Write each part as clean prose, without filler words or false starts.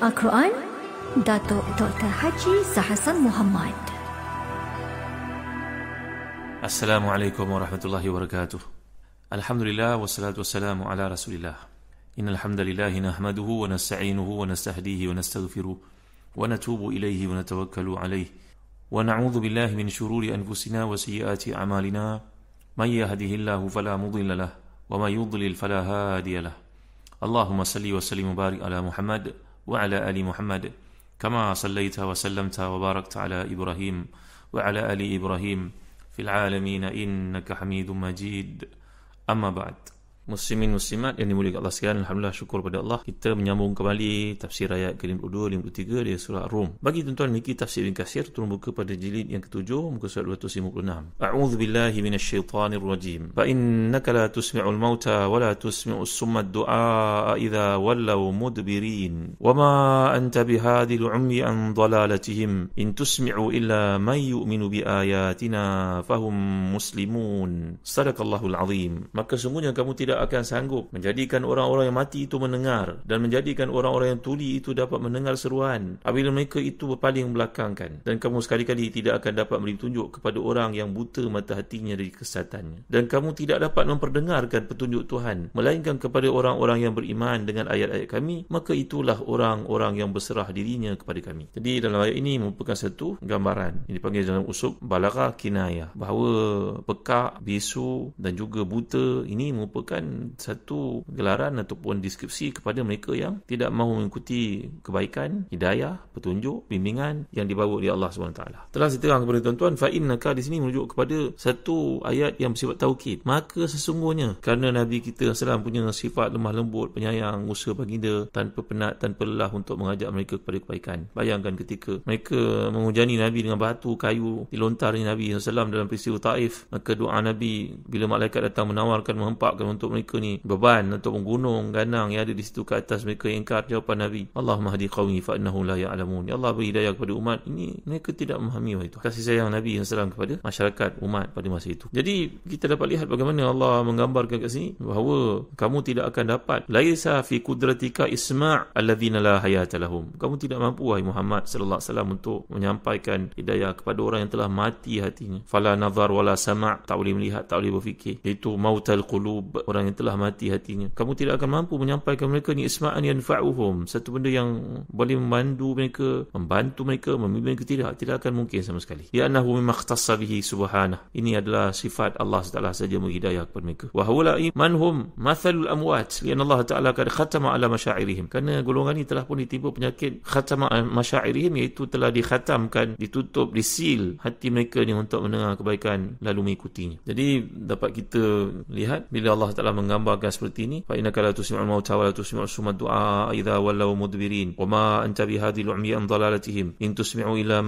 Al-Quran, Datuk Dr. Haji Zahasan Muhammad. Assalamualaikum warahmatullahi wabarakatuh. Alhamdulillah wassalatu wassalamu ala Rasulillah. Innal hamdalillah nahmaduhu wa nasta'inuhu wa nastahdihi wa nastaghfiruh wa natubu ilayhi wa natawakkalu alayhi wa na'udzu billahi min shururi anfusina wa sayyiati a'malina. May yahdihillahu fala mudilla lahu wa may yudlil fala hadiya lahu. Allahumma salli wa sallim wa barik ala Muhammad wa ala ali Muhammad kama sallaita wa sallamta wa barakta ala Ibrahim wa ala ali Ibrahim fil alamin innaka Hamidum Majid. Amma ba'd. Muslimin muslimat yang dimuliakan Allah sekalian, alhamdulillah, syukur pada Allah, kita menyambung kembali tafsir ayat ke-52 53 dari surah Ar-Rum. Bagi tuan-tuan memiliki tafsir Ibn Katsir, turun buka pada jilid yang ke-7 muka surat 256. A'udzu billahi minasyaitonir rajim. Fa innaka la tusmi'ul mauta wa la tusmi'us summa ad-du'a idza wallaw mudbirin. Wa ma anta bihadil ummi an dalalatihim in tusmi'u illa man yu'minu bi ayatina fahum muslimun. Sadaqallahul azim. Maka sungguhnya kamu tidak akan sanggup menjadikan orang-orang yang mati itu mendengar, dan menjadikan orang-orang yang tuli itu dapat mendengar seruan apabila mereka itu berpaling belakangkan. Dan kamu sekali-kali tidak akan dapat memberi petunjuk kepada orang yang buta mata hatinya dari kesesatannya. Dan kamu tidak dapat memperdengarkan petunjuk Tuhan melainkan kepada orang-orang yang beriman dengan ayat-ayat kami, maka itulah orang-orang yang berserah dirinya kepada kami. Jadi dalam ayat ini merupakan satu gambaran yang dipanggil dalam usul balaghah kinayah, bahawa pekak, bisu dan juga buta ini merupakan satu gelaran ataupun deskripsi kepada mereka yang tidak mahu mengikuti kebaikan, hidayah, petunjuk, bimbingan yang dibawa oleh Allah SWT. Telah saya terang kepada tuan-tuan, fa innaka di sini merujuk kepada satu ayat yang bersifat taukid. Maka sesungguhnya, kerana Nabi kita SAW punya sifat lemah lembut, penyayang, usaha baginda, tanpa penat, tanpa lelah untuk mengajak mereka kepada kebaikan. Bayangkan ketika mereka menghujani Nabi dengan batu, kayu, dilontarkan Nabi SAW dalam peristiwa Taif, maka doa Nabi bila malaikat datang menawarkan, menghempakkan untuk mereka ni beban untuk gunung ganang yang ada di situ ke atas mereka, ingkar. Jawapan Nabi, Allahumma hadi qaumi fa innahum la ya'lamun. Ya Allah, beri hidayah kepada umat ini, mereka tidak memahami itu. Kasih sayang Nabi SAW kepada masyarakat umat pada masa itu. Jadi kita dapat lihat bagaimana Allah menggambarkan kat sini bahawa kamu tidak akan dapat, laisa fi qudratika isma' alladhina la hayata lahum. Kamu tidak mampu, wahai Muhammad sallallahu alaihi wasallam, untuk menyampaikan hidayah kepada orang yang telah mati hatinya. Fala nazar wala sama', tak boleh melihat, tak boleh berfikir, iaitu mautal qulub, orang yang telah mati hatinya. Kamu tidak akan mampu menyampaikan mereka ni isma'an yanfa'uhum, satu benda yang boleh membantu mereka, membimbing mereka, tidak akan mungkin sama sekali. Ya annahu mimma ikhtassa bihi subhanah. Ini adalah sifat Allah Taala saja menghidayah kepada mereka. Wa haula'i manhum mathalul amwat, lian Allah Taala qad khatama ala masyairihim. Kerana golongan ini telah pun ditimpa penyakit khatama masyairihim, iaitu telah dikhatamkan, ditutup, disil hati mereka ni untuk mendengar kebaikan lalu mengikutinya. Jadi dapat kita lihat bila Allah Taala menggambarkan seperti ini, fa innaka la tusmi'ul mauta wa la tusmi'us summa du'a idza wallaw mudbirin wa ma anta bihadhil ummi an dalalatihim in tusmi'u illa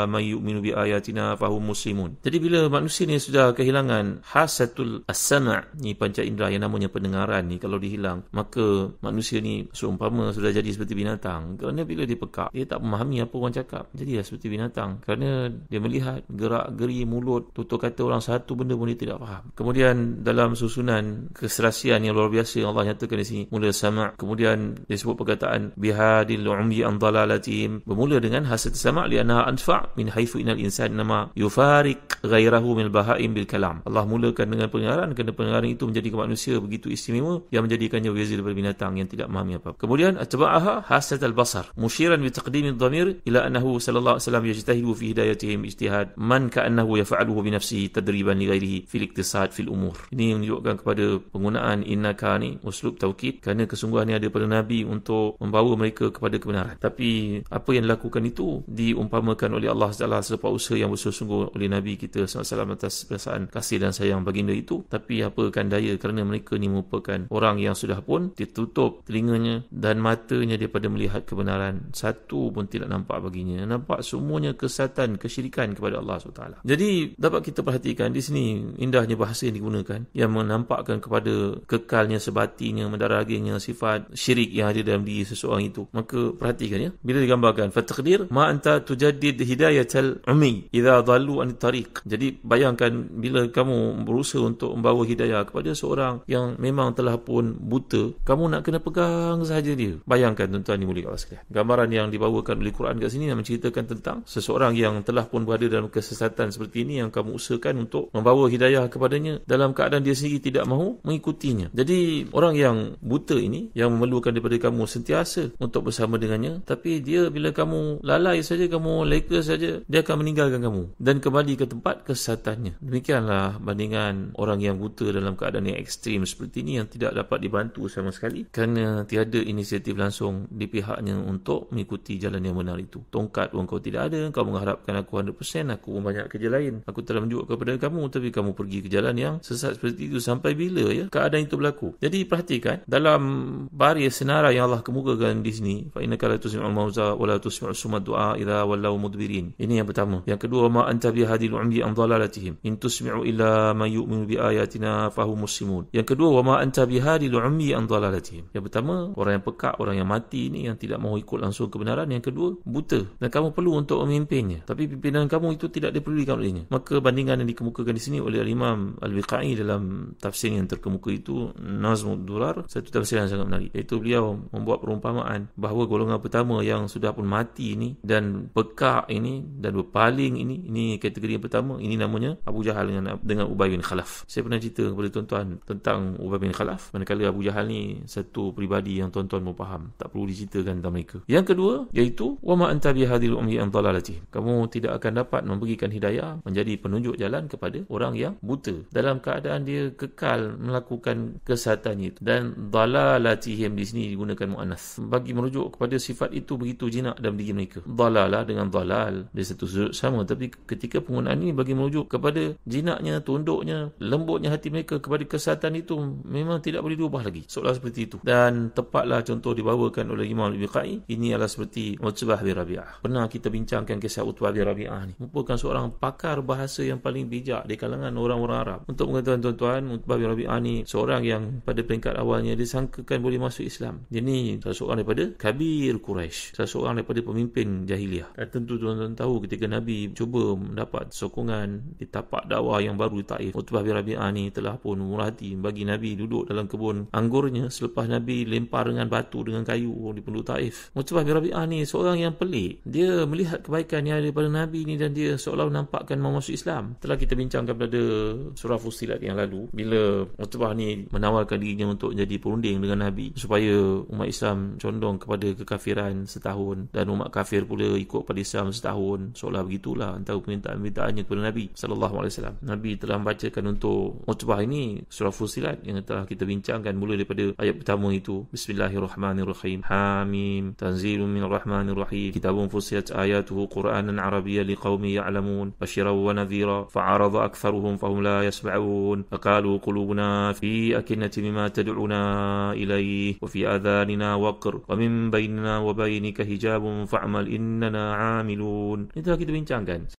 may yu'minu bi ayatina fahum muslimun. Jadi bila manusia ni sudah kehilangan hasatul as-sam', ni panca indera yang namanya pendengaran ni, kalau dihilang, maka manusia ni seumpama sudah jadi seperti binatang. Kerana bila dia pekak, dia tak memahami apa orang cakap, jadilah seperti binatang. Kerana dia melihat gerak-geri mulut, tutur kata orang, satu benda pun dia tidak faham. Kemudian dalam susunan keserasian yang luar biasa yang Allah nyatakan di sini, mula sama', kemudian disebut perkataan bihadil ummi an dalalatihim, bermula dengan hasad sama' li'annaha anfa' min haitsu innal insan nama yufariq ghairahu min bahaim bil kalam. Allah mulakan dengan pendengaran kerana pendengaran itu menjadikan manusia begitu istimewa yang menjadikannya berbeza daripada binatang yang tidak memahami apa. Kemudian atba'aha hasad al-basar musyiran bi taqdim ad-dhamir ila annahu sallallahu alaihi wasallam yajtahidu fi hidayatihim ijtihad man ka'annahu yaf'aluhu bi nafsihi tadriban li ghairihi fil iktisad fil umur. Ini menunjukkan kepada penggunaan innaka ni uslub taukid, kerana kesungguhan ini ada pada Nabi untuk membawa mereka kepada kebenaran. Tapi apa yang dilakukan itu diumpamakan oleh Allah Taala serupa usaha yang bersungguh-sungguh oleh Nabi kita SAW atas perasaan kasih dan sayang baginda itu. Tapi apakan daya, kerana mereka ni merupakan orang yang sudah pun ditutup telinganya dan matanya daripada melihat kebenaran, satu pun tidak nampak baginya. Nampak semuanya kesatan, kesyirikan kepada Allah SWT. Jadi dapat kita perhatikan di sini indahnya bahasa yang digunakan kan, yang menampakkan kepada kekalnya sebatinya, mendarah dagingnya, sifat syirik yang ada dalam diri seseorang itu. Maka perhatikan ya, bila digambarkan fataqdir ma anta tujaddid hidayatal ummi idza dhallu an tariq. Jadi bayangkan bila kamu berusaha untuk membawa hidayah kepada seorang yang memang telah pun buta, kamu nak kena pegang sahaja dia. Bayangkan tuan-tuan ni mulia Allah sekalian. Gambaran yang dibawakan oleh Quran kat sini yang menceritakan tentang seseorang yang telah pun berada dalam kesesatan seperti ini, yang kamu usahakan untuk membawa hidayah kepadanya dalam keadaan dia sendiri tidak mahu mengikutinya. Jadi orang yang buta ini yang memerlukan daripada kamu sentiasa untuk bersama dengannya, tapi dia bila kamu lalai saja, kamu leka saja, dia akan meninggalkan kamu dan kembali ke tempat kesesatannya. Demikianlah bandingan orang yang buta dalam keadaan yang ekstrim seperti ini, yang tidak dapat dibantu sama sekali kerana tiada inisiatif langsung di pihaknya untuk mengikuti jalan yang benar itu. Tongkat pun kau tidak ada, kau mengharapkan aku 100%, aku pun banyak kerja lain, aku telah menunjuk kepada kamu, tapi kamu pergi ke jalan yang sesat seperti itu. Sampai bila ya keadaan itu berlaku? Jadi perhatikan dalam baris senarai yang Allah kemukakan di sini, fa innaka la tusmi'ul mauza wa la tusmi'us summa du'a idza wallau mudbirin. Ini yang pertama. Yang kedua, ma anta bihadil ummi an dhalalatihim in tusmi'u illa man yu'minu bi ayatina fahum muslimun. Yang kedua, wa ma anta bihadil ummi an dhalalatihim. Yang pertama, orang yang pekak, orang yang mati ini, yang tidak mahu ikut langsung kebenaran. Yang kedua, buta, dan kamu perlu untuk memimpinnya, tapi pimpinan kamu itu tidak diperlukan olehnya. Maka bandingan yang dikemukakan di sini oleh Imam Al-Biqai dalam tafsir yang terkemuka itu, Nazmud Durar, satu tafsir yang sangat menarik, iaitu beliau membuat perumpamaan bahawa golongan pertama yang sudah pun mati ini dan pekak ini dan berpaling ini kategori yang pertama. Ini namanya Abu Jahal dengan Ubay bin Khalaf. Saya pernah cerita kepada tuan-tuan tentang Ubay bin Khalaf, manakala Abu Jahal ni satu peribadi yang tuan-tuan mau faham, tak perlu diceritakan tentang mereka. Yang kedua iaitu wa ma anta bihadil ummi an dhalalati. Kamu tidak akan dapat memberikan hidayah, menjadi penunjuk jalan kepada orang yang buta dalam keadaan dia kekal melakukan kesesatannya itu. Dan dhalalatihim di sini digunakan muannas bagi merujuk kepada sifat itu begitu jinak dalam diri mereka. Dhalalah dengan dhalal dia satu sudut sama, tapi ketika penggunaan ini bagi merujuk kepada jinaknya, tunduknya, lembutnya hati mereka kepada kesesatan itu, memang tidak boleh diubah lagi, seolah seperti itu. Dan tepatlah contoh dibawakan oleh Imam Al-Biqai ini adalah seperti Utbah bin Rabi'ah. Pernah kita bincangkan kisah Utbah bin Rabi'ah ni, merupakan seorang pakar bahasa yang paling bijak di kalangan orang-orang Arab. Untuk mengatakan tuan-tuan, Utbah bin Rabi'ah ni seorang yang pada peringkat awalnya disangkakan boleh masuk Islam. Dia ni salah seorang daripada Kabir Quraisy, salah seorang daripada pemimpin jahiliah. Dan tentu tuan-tuan tahu ketika Nabi cuba mendapat sokongan di tapak dakwah yang baru di Taif, Utbah bin Rabi'ah ni telah pun murah hati bagi Nabi duduk dalam kebun anggurnya selepas Nabi lempar dengan batu dengan kayu di penduduk Taif. Utbah bin Rabi'ah ni seorang yang pelik. Dia melihat kebaikan yang ada daripada Nabi ni dan dia seolah menampakkan mau masuk Islam. Telah kita bincangkan pada surah Fussilat yang lalu, bila Utbah ni menawarkan dirinya untuk jadi perunding dengan Nabi supaya umat Islam condong kepada kekafiran setahun dan umat kafir pula ikut pada Islam setahun, seolah begitulah antara permintaan-permintaannya kepada Nabi SAW. Nabi telah membacakan untuk Utbah ini surah Fussilat yang telah kita bincangkan, mula daripada ayat pertama itu, Bismillahirrahmanirrahim, Hamim, Tanzilun minir rahmanir rahim, Kitabun fussilat ayatuhu Qur'anan Arabiyyan liqaumin ya'lamun, basyiran wa nadhira, fa'arada aktsaruhum fahum la yasma'un, faqalu qulubuna fi akinnati mimma tad'una ilayhi wa fi adhanina waqr wa min bainina wa bainika hijabun fa'mal innana 'amilun. Itu kita bincangkan.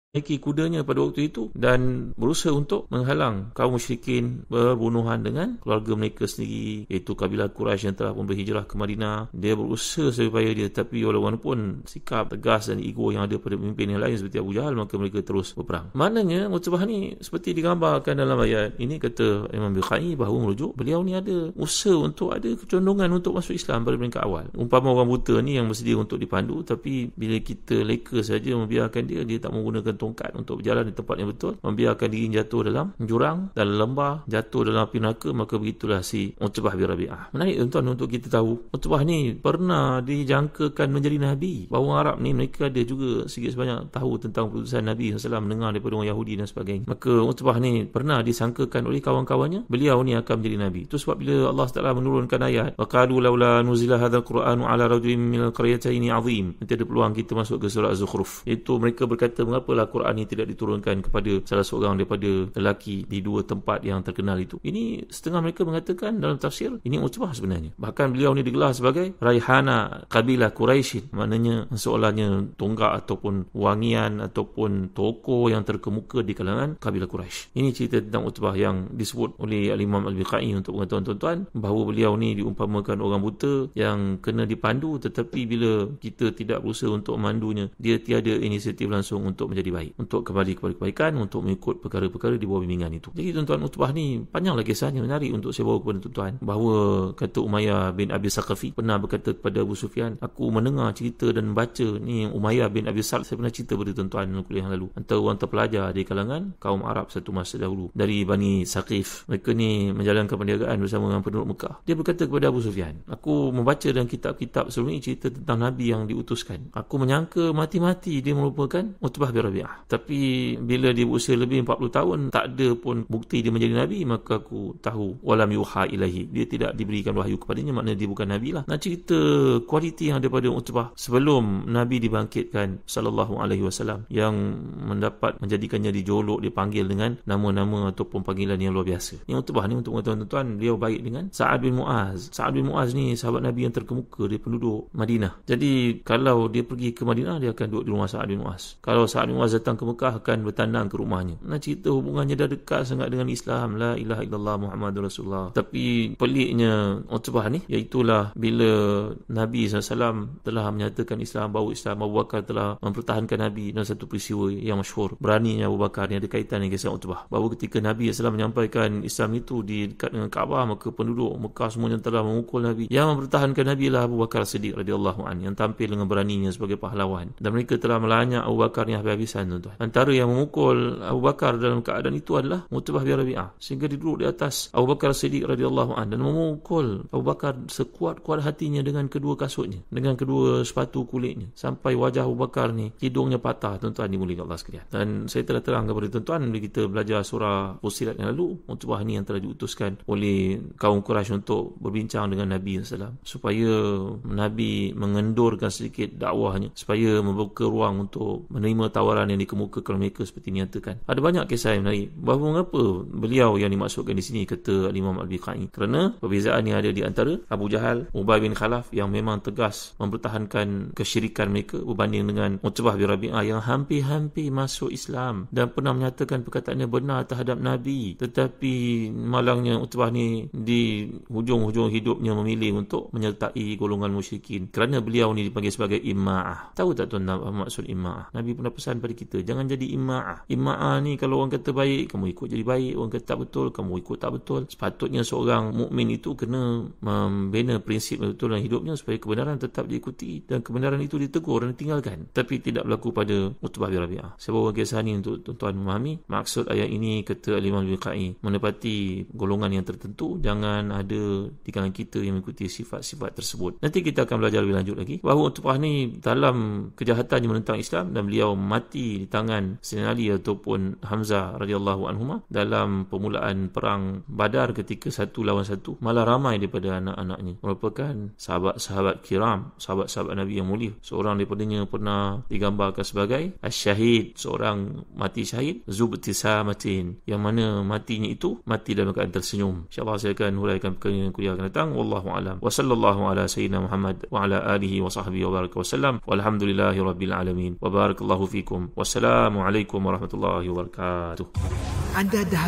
Naiki kudanya pada waktu itu dan berusaha untuk menghalang kaum musyrikin berbunuhan dengan keluarga mereka sendiri, iaitu kabilah Quraisy yang telah pun berhijrah ke Madinah. Dia berusaha supaya dia, tapi walaupun sikap tegas dan ego yang ada pada pemimpin yang lain seperti Abu Jahal, maka mereka terus berperang. Maknanya Utbah ni seperti digambarkan dalam ayat ini, kata Imam Biqai bahawa merujuk beliau ni ada usaha untuk ada kecondongan untuk masuk Islam pada peringkat awal. Umpama orang buta ni yang bersedia untuk dipandu, tapi bila kita leka saja membiarkan dia tak menggunakan tongkat untuk berjalan di tempat yang betul, membiarkan diri jatuh dalam jurang, dalam lembah, jatuh dalam api neraka, maka begitulah si Utbah bin Rabi'ah. Menarik tuan-tuan untuk kita tahu, Utbah ni pernah dijangkakan menjadi Nabi. Bawang Arab ni mereka ada juga sikit sebanyak tahu tentang keputusan Nabi SAW, mendengar daripada orang Yahudi dan sebagainya. Maka Utbah ni pernah disangkakan oleh kawan-kawannya beliau ni akan menjadi Nabi. Itu sebab bila Allah Taala menurunkan ayat waqalu laula nuzila hadzal qur'anu ala rajulin minal qaryataini azim, nanti ada peluang kita masuk ke surah Az-Zukhruf, iaitu mereka berkata mengapalah Quran ini tidak diturunkan kepada salah seorang daripada lelaki di dua tempat yang terkenal itu. Ini setengah mereka mengatakan dalam tafsir ini Utbah sebenarnya. Bahkan beliau ni digelar sebagai Raihana kabilah Quraisy, maknanya seolahnya tonggak ataupun wangian ataupun tokoh yang terkemuka di kalangan kabilah Quraisy. Ini cerita tentang Utbah yang disebut oleh Al-Imam Al-Biqai untuk pengetahuan tuan-tuan, bahawa beliau ni diumpamakan orang buta yang kena dipandu, tetapi bila kita tidak berusaha untuk memandunya, dia tiada inisiatif langsung untuk menjadi baik, untuk kembali kepada kebaikan, untuk mengikut perkara-perkara di bawah bimbingan itu. Jadi tuan-tuan, Utbah ni panjanglah kisahnya, menarik untuk saya bawa kepada tuan-tuan, bahawa kata Umayyah bin Abi Saqafi pernah berkata kepada Abu Sufyan, aku mendengar cerita dan baca ni Umayyah bin Abi Saqafi, saya pernah cerita kepada tuan-tuan dalam kuliah yang lalu, antara orang terpelajar di kalangan kaum Arab satu masa dahulu dari Bani Saqif. Mereka ni menjalankan perniagaan bersama dengan penduduk Mekah. Dia berkata kepada Abu Sufyan, aku membaca dalam kitab-kitab sebelum ini cerita tentang Nabi yang diutuskan. Aku menyangka mati-mati dia merupakan Utbah bin Rabi'ah. Tapi bila dia berusia lebih 40 tahun, tak ada pun bukti dia menjadi Nabi, maka aku tahu walam yuha ilahi, dia tidak diberikan wahyu kepadanya, maknanya dia bukan Nabi lah. Nak cerita kualiti yang daripada Utbah sebelum Nabi dibangkitkan sallallahu alaihi wasallam, yang mendapat menjadikannya dijolok, dipanggil dengan nama-nama ataupun panggilan yang luar biasa. Yang Utbah ni untuk tuan-tuan, beliau baik dengan Sa'ad bin Mu'az. Sa'ad bin Mu'az ni sahabat Nabi yang terkemuka, dia penduduk Madinah. Jadi kalau dia pergi ke Madinah, dia akan duduk di rumah Sa'ad bin Mu'az. Kalau Sa'ad bin Mu'az datang ke Mekah, akan bertandang ke rumahnya. Nak cerita hubungannya dah dekat sangat dengan Islam, la ilaha illallah Muhammadur Rasulullah. Tapi peliknya Utbah ni, iaitulah bila Nabi SAW telah menyatakan Islam, bahawa Islam, Abu Bakar telah mempertahankan Nabi dalam satu peristiwa yang masyhur. Beraninya Abu Bakar ni ada kaitan dengan kisah Utbah, bahawa ketika Nabi SAW menyampaikan Islam itu di dekat dengan Kaabah, maka penduduk Mekah semuanya telah memukul Nabi. Yang mempertahankan Nabi adalah Abu Bakar Siddiq radhiyallahu anhu, yang tampil dengan beraninya sebagai pahlawan, dan mereka telah melanyak Abu Bakar ni habis-habisan tuan-tuan. Antara yang memukul Abu Bakar dalam keadaan itu adalah Utbah bin Rabi'ah, sehingga dia duduk di atas Abu Bakar Siddiq radhiyallahu anhu dan memukul Abu Bakar sekuat-kuat hatinya dengan kedua kasutnya, dengan kedua sepatu kulitnya, sampai wajah Abu Bakar ni hidungnya patah tuan-tuan, dimuliakan Allah sekalian. Dan saya telah terang kepada tuan-tuan bila kita belajar surah Fussilat yang lalu, Utbah ni yang telah diutuskan oleh kaum Quraisy untuk berbincang dengan Nabi SAW, supaya Nabi mengendurkan sedikit dakwahnya, supaya membuka ruang untuk menerima tawaran yang dikemukakan oleh mereka seperti dinyatakan. Ada banyak kisah yang menarik bahawa mengapa beliau yang dimaksudkan di sini, kata Imam Al-Biqai, kerana perbezaan yang ada di antara Abu Jahal, Ubay bin Khalaf yang memang tegas mempertahankan kesyirikan mereka, berbanding dengan Utbah bin Rabi'ah yang hampir-hampir masuk Islam dan pernah menyatakan perkataannya benar terhadap Nabi, tetapi malangnya Utbah ni di hujung-hujung hidupnya memilih untuk menyertai golongan musyrikin, kerana beliau ni dipanggil sebagai imma'ah. Tahu tak tuan apa maksud imma'ah? Nabi pernah pesan pada kita, jangan jadi imma'ah. Imma'ah ni kalau orang kata baik, kamu ikut jadi baik, orang kata tak betul, kamu ikut tak betul. Sepatutnya seorang mukmin itu kena membina prinsip betul dalam hidupnya supaya kebenaran tetap diikuti dan kebenaran itu ditegur dan ditinggalkan, tapi tidak berlaku pada Utbah bin Rabi'ah. Saya bawa kisah ni untuk tuan-tuan memahami maksud ayat ini. Kata Al-Imam Al-Biqai, menepati golongan yang tertentu, jangan ada di kalangan kita yang mengikuti sifat-sifat tersebut. Nanti kita akan belajar lebih lanjut lagi bahawa Utbah ni dalam kejahatannya menentang Islam, dan beliau mati di tangan Sayyidina Ali ataupun Hamzah radhiyallahu anhuma dalam permulaan perang Badar ketika 1 lawan 1. Malah ramai daripada anak-anaknya merupakan sahabat-sahabat kiram, sahabat-sahabat Nabi yang mulia. Seorang daripadanya pernah digambarkan sebagai asyahid, seorang mati syahid, zubtisamatin, yang mana matinya itu mati dalam keadaan tersenyum. InsyaAllah saya akan huraikan perkara yang kuliah akan datang. Wallahu a'lam. Wa sallallahu ala sayyidina Muhammad wa ala alihi wa sahbihi wa baraka wa sallam. Walhamdulillahi rabbil alamin. Wa barakallahu fikum. Wassalamu alaikum warahmatullahi wabarakatuh. Anda dah